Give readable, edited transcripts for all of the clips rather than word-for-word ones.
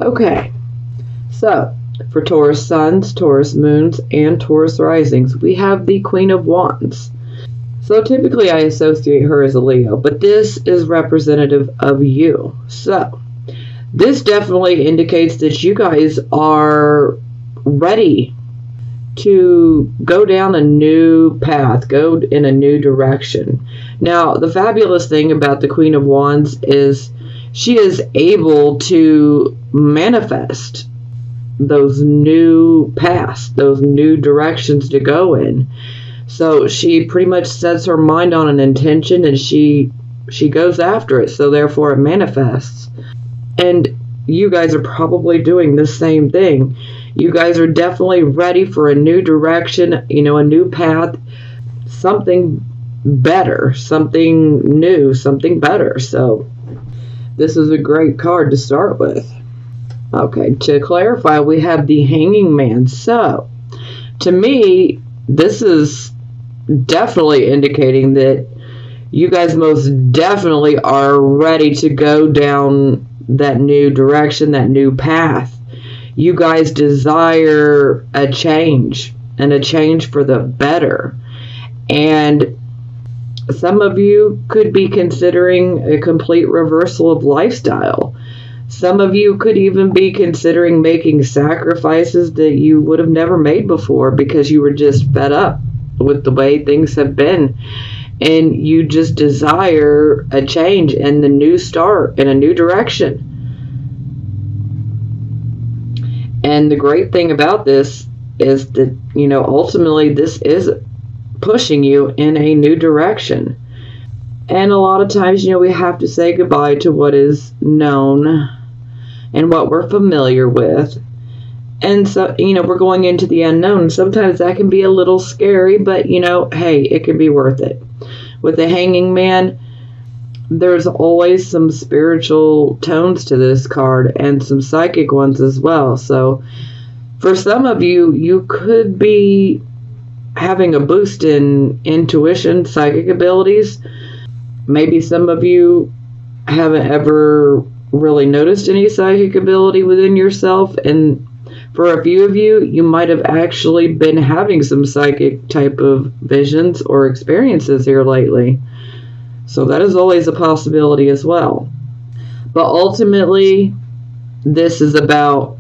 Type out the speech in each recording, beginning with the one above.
Okay, so for Taurus suns, Taurus moons, and Taurus risings, we have the Queen of Wands. So typically I associate her as a Leo, but this is representative of you. So this definitely indicates that you guys are ready to go down a new path, go in a new direction. Now, the fabulous thing about the Queen of Wands is she is able to manifest those new paths, those new directions to go in. So she pretty much sets her mind on an intention and she goes after it. So therefore it manifests. And you guys are probably doing the same thing. You guys are definitely ready for a new direction, a new path, something better, something new, something better. So this is a great card to start with. Okay, to clarify, we have the Hanging Man. So to me, this is definitely indicating that you guys most definitely are ready to go down that new direction, that new path. You guys desire a change, and a change for the better. And some of you could be considering a complete reversal of lifestyle. Some of you could even be considering making sacrifices that you would have never made before because you were just fed up with the way things have been. And you just desire a change and the new start in a new direction. And the great thing about this is that, ultimately this is pushing you in a new direction. And a lot of times, we have to say goodbye to what is known and what we're familiar with. And so, we're going into the unknown. Sometimes that can be a little scary, but, hey, it can be worth it. With the Hanging Man, there's always some spiritual tones to this card and some psychic ones as well. So for some of you, you could be having a boost in intuition, psychic abilities. Maybe some of you haven't ever really noticed any psychic ability within yourself. And for a few of you, you might have actually been having some psychic type of visions or experiences here lately. So that is always a possibility as well. But ultimately, this is about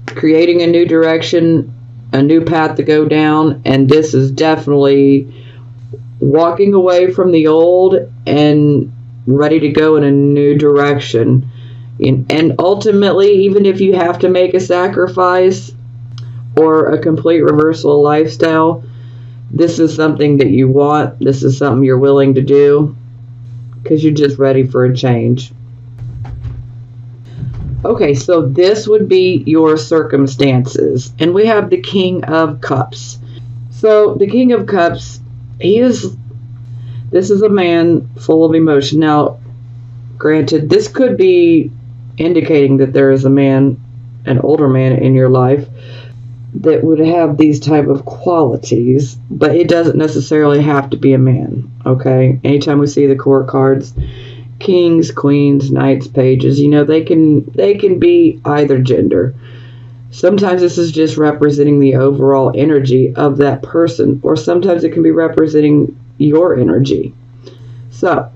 creating a new direction, a new path to go down, and this is definitely walking away from the old and ready to go in a new direction. And ultimately, even if you have to make a sacrifice or a complete reversal of lifestyle, this is something that you want. This is something you're willing to do because you're just ready for a change. Okay, so this would be your circumstances. And we have the King of Cups. So the King of Cups, this is a man full of emotion. Now, granted, this could be indicating that there is a man, an older man in your life that would have these type of qualities, but it doesn't necessarily have to be a man, okay? Anytime we see the court cards, kings, queens, knights, pages, they can be either gender. Sometimes this is just representing the overall energy of that person, or sometimes it can be representing your energy. So,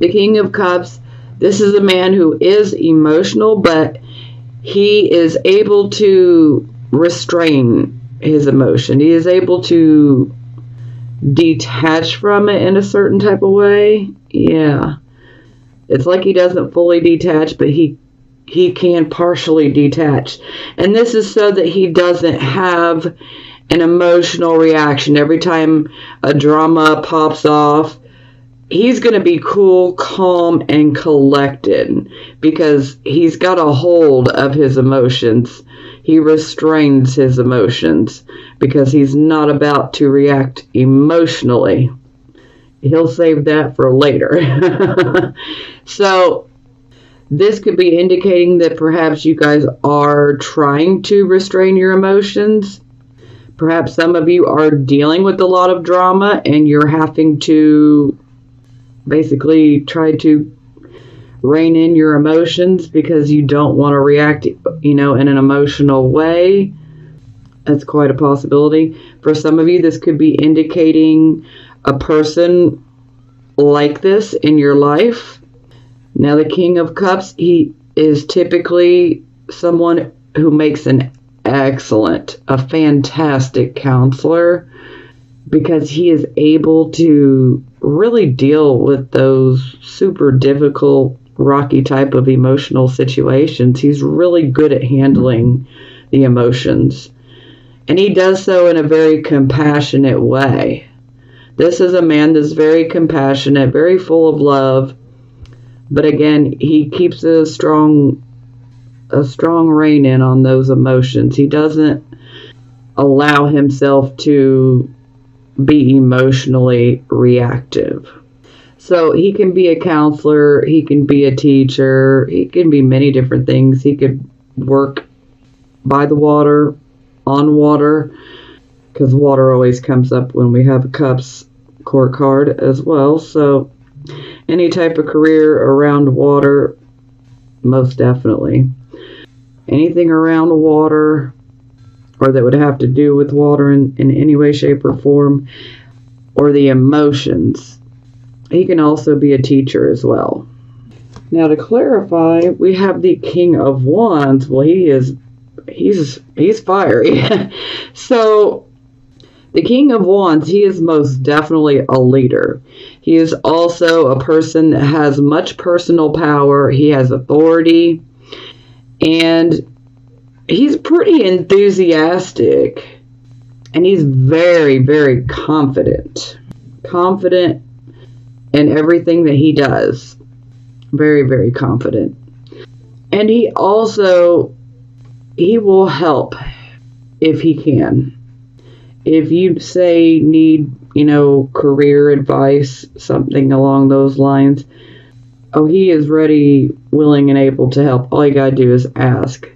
the King of Cups, this is a man who is emotional, but he is able to restrain his emotion. He is able to detach from it in a certain type of way. Yeah. It's like he doesn't fully detach, but he can partially detach. And this is so that he doesn't have an emotional reaction. Every time a drama pops off, he's going to be cool, calm, and collected because he's got a hold of his emotions. He restrains his emotions because he's not about to react emotionally. He'll save that for later. So this could be indicating that perhaps you guys are trying to restrain your emotions. Perhaps some of you are dealing with a lot of drama and you're having to basically try to rein in your emotions because you don't want to react, in an emotional way. That's quite a possibility. For some of you, this could be indicating a person like this in your life. Now, the King of Cups, he is typically someone who makes a fantastic counselor, because he is able to really deal with those super difficult, rocky type of emotional situations. He's really good at handling the emotions. And he does so in a very compassionate way. This is a man that's very compassionate, very full of love. But again, he keeps a strong rein in on those emotions. He doesn't allow himself to be emotionally reactive. So he can be a counselor, he can be a teacher, he can be many different things. He could work by the water, on water, because water always comes up when we have a Cups court card as well. So any type of career around water, most definitely. Anything around water, or that would have to do with water in any way, shape, or form, or the emotions. He can also be a teacher as well. Now, to clarify, we have the King of Wands. Well, he's fiery. So, the King of Wands, he is most definitely a leader. He is also a person that has much personal power. He has authority, and he's pretty enthusiastic, and he's very, very confident. Confident in everything that he does. Very, very confident. And he will help if he can. If you say need, career advice, something along those lines, he is ready, willing, and able to help. All you gotta do is ask.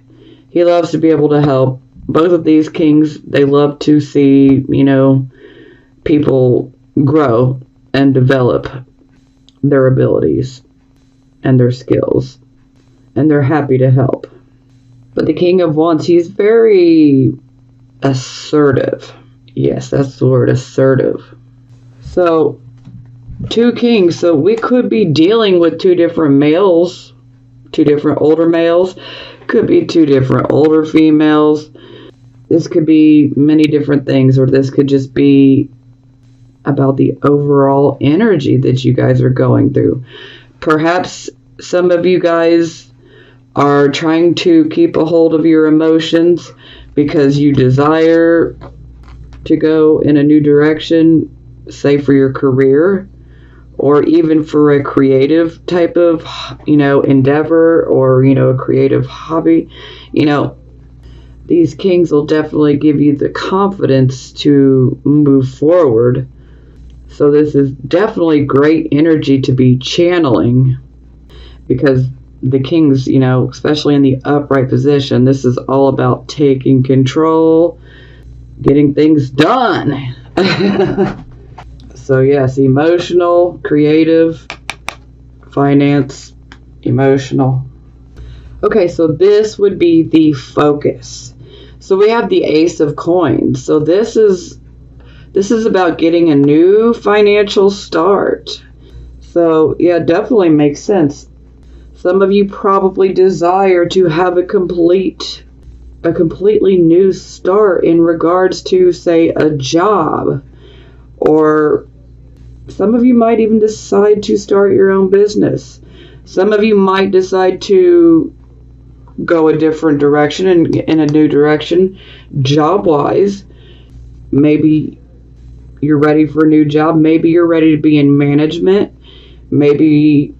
He loves to be able to help. Both of these kings, they love to see, people grow and develop their abilities and their skills. And they're happy to help. But the King of Wands, he's very assertive. Yes, that's the word, assertive. So, two kings. So we could be dealing with two different males, two different older males. Could be two different older females. This could be many different things, or this could just be about the overall energy that you guys are going through. Perhaps some of you guys are trying to keep a hold of your emotions because you desire to go in a new direction, say for your career, or even for a creative type of, endeavor, or, a creative hobby. These kings will definitely give you the confidence to move forward. So this is definitely great energy to be channeling, because the kings, especially in the upright position, this is all about taking control, getting things done. So yes, emotional, creative, finance, emotional. Okay, so this would be the focus. So we have the Ace of Coins. So this is about getting a new financial start. So yeah, definitely makes sense. Some of you probably desire to have a completely new start in regards to, say, a job, or some of you might even decide to start your own business. Some of you might decide to go a different direction, and in a new direction, job-wise. Maybe you're ready for a new job. Maybe you're ready to be in management. Maybe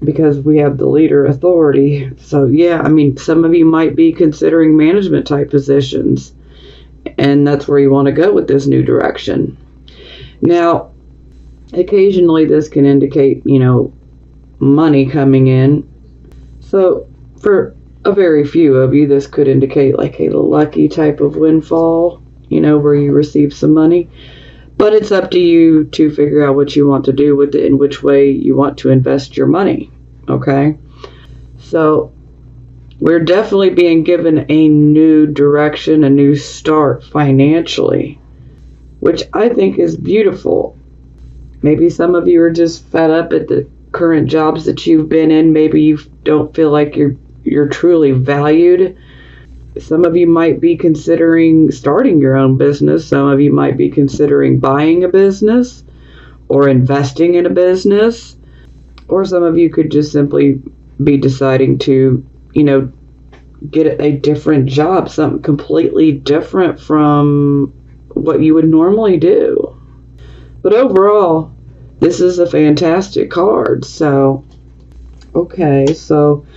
because we have the leader authority. So yeah, some of you might be considering management type positions, and that's where you want to go with this new direction. Now, occasionally this can indicate, money coming in. So for a very few of you, this could indicate like a lucky type of windfall, where you receive some money. But it's up to you to figure out what you want to do with it and which way you want to invest your money. Okay? So we're definitely being given a new direction, a new start financially, which I think is beautiful. Maybe some of you are just fed up at the current jobs that you've been in. Maybe you don't feel like you're truly valued. Some of you might be considering starting your own business. Some of you might be considering buying a business or investing in a business. Or some of you could just simply be deciding to, get a different job, something completely different from what you would normally do. But overall, this is a fantastic card. So, okay, so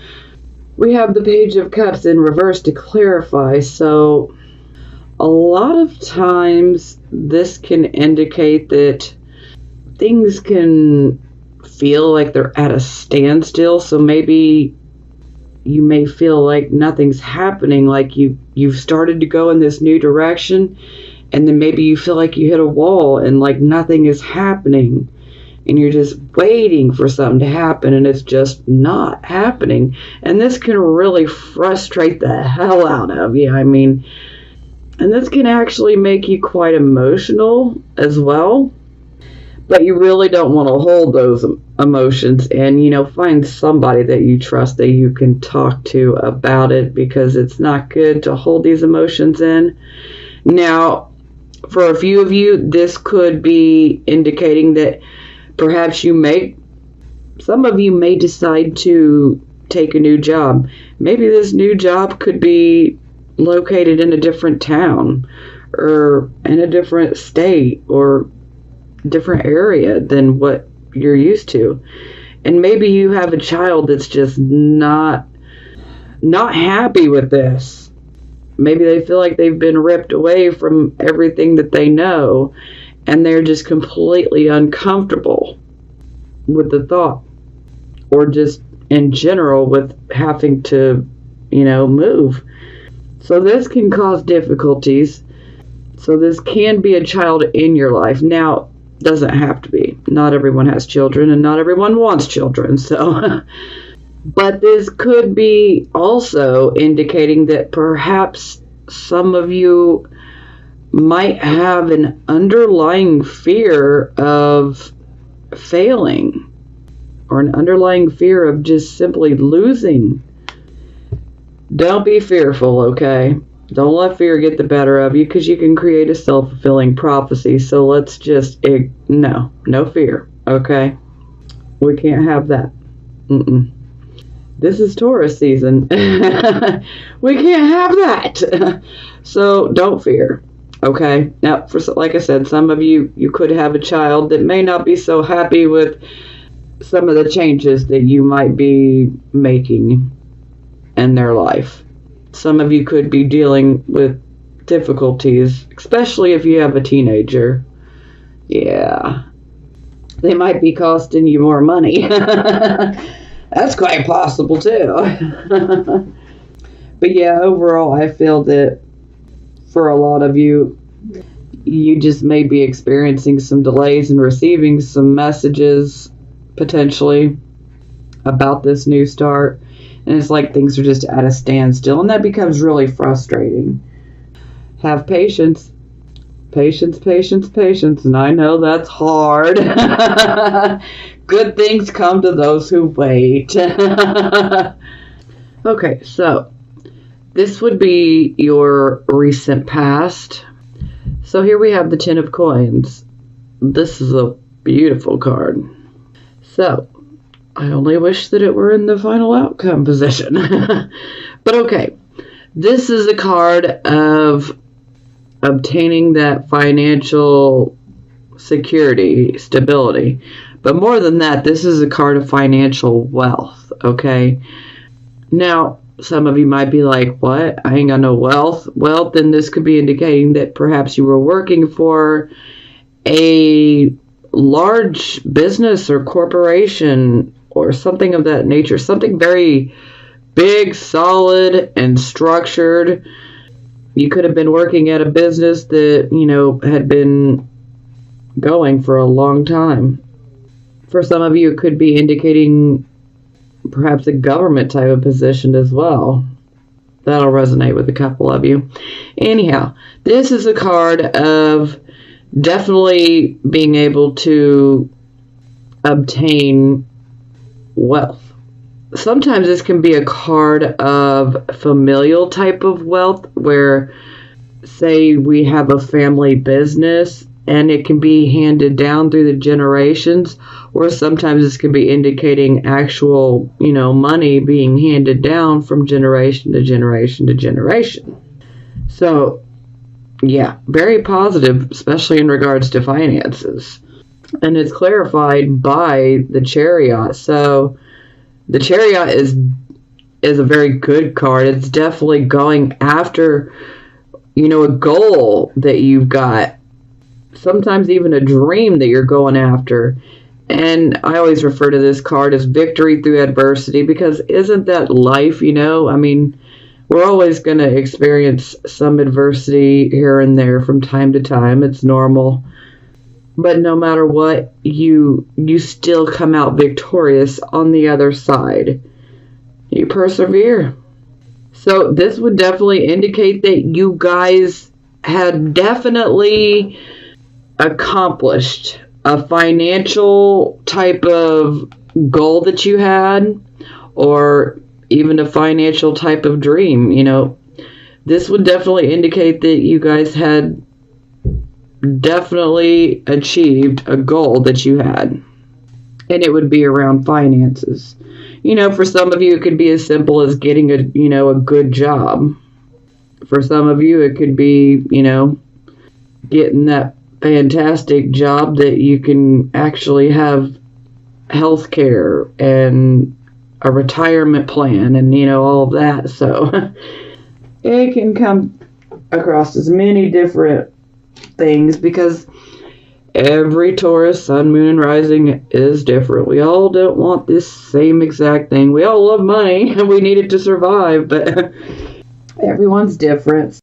we have the Page of Cups in reverse to clarify. So, a lot of times this can indicate that things can feel like they're at a standstill. So maybe you may feel like nothing's happening, like you've started to go in this new direction, and then maybe you feel like you hit a wall and like nothing is happening, and you're just waiting for something to happen, and it's just not happening. And this can really frustrate the hell out of you. I mean, and this can actually make you quite emotional as well. But you really don't want to hold those emotions, and, find somebody that you trust that you can talk to about it, because it's not good to hold these emotions in. Now, for a few of you, this could be indicating that perhaps some of you may decide to take a new job. Maybe this new job could be located in a different town or in a different state or different area than what you're used to. And maybe you have a child that's just not happy with this. Maybe they feel like they've been ripped away from everything that they know, and they're just completely uncomfortable with the thought, or just in general with having to, move. So this can cause difficulties. So this can be a child in your life. Now, doesn't have to be. Not everyone has children, and not everyone wants children. So, but this could be also indicating that perhaps some of you might have an underlying fear of failing, or an underlying fear of just simply losing. Don't be fearful, okay? Don't let fear get the better of you, because you can create a self-fulfilling prophecy. So let's just, no fear, okay? We can't have that. This is Taurus season. We can't have that. So don't fear, okay? Now, like I said, some of you could have a child that may not be so happy with some of the changes that you might be making in their life. Some of you could be dealing with difficulties, especially if you have a teenager. Yeah. They might be costing you more money. That's quite possible, too. But yeah, overall, I feel that for a lot of you, you just may be experiencing some delays in receiving some messages, potentially, about this new start. And it's like things are just at a standstill, and that becomes really frustrating. Have patience. Patience, patience, patience. And I know that's hard. Good things come to those who wait. Okay, so this would be your recent past. So here we have the Ten of Coins. This is a beautiful card. So I only wish that it were in the final outcome position. But okay, this is a card of obtaining that financial security, stability. But more than that, this is a card of financial wealth, okay? Now, some of you might be like, what? I ain't got no wealth. Well, then this could be indicating that perhaps you were working for a large business or corporation or something of that nature, something very big, solid, and structured. You could have been working at a business that, had been going for a long time. For some of you, it could be indicating perhaps a government type of position as well. That'll resonate with a couple of you. Anyhow, this is a card of definitely being able to obtain wealth. Sometimes this can be a card of familial type of wealth where, say, we have a family business and it can be handed down through the generations, or sometimes this can be indicating actual, money being handed down from generation to generation to generation. So, yeah, very positive, especially in regards to finances. And it's clarified by the Chariot. So, the Chariot is a very good card. It's definitely going after, a goal that you've got. Sometimes even a dream that you're going after. And I always refer to this card as victory through adversity, because isn't that life, we're always going to experience some adversity here and there from time to time. It's normal. But no matter what, you still come out victorious on the other side. You persevere. So this would definitely indicate that you guys had definitely accomplished a financial type of goal that you had, or even a financial type of dream. This would definitely indicate that you guys had definitely achieved a goal that you had, and it would be around finances. For some of you it could be as simple as getting a good job. For some of you it could be getting that fantastic job that you can actually have health care and a retirement plan and all of that. So it can come across as many different things, because every Taurus, sun, moon, and rising is different. We all don't want this same exact thing. We all love money and we need it to survive, but everyone's different.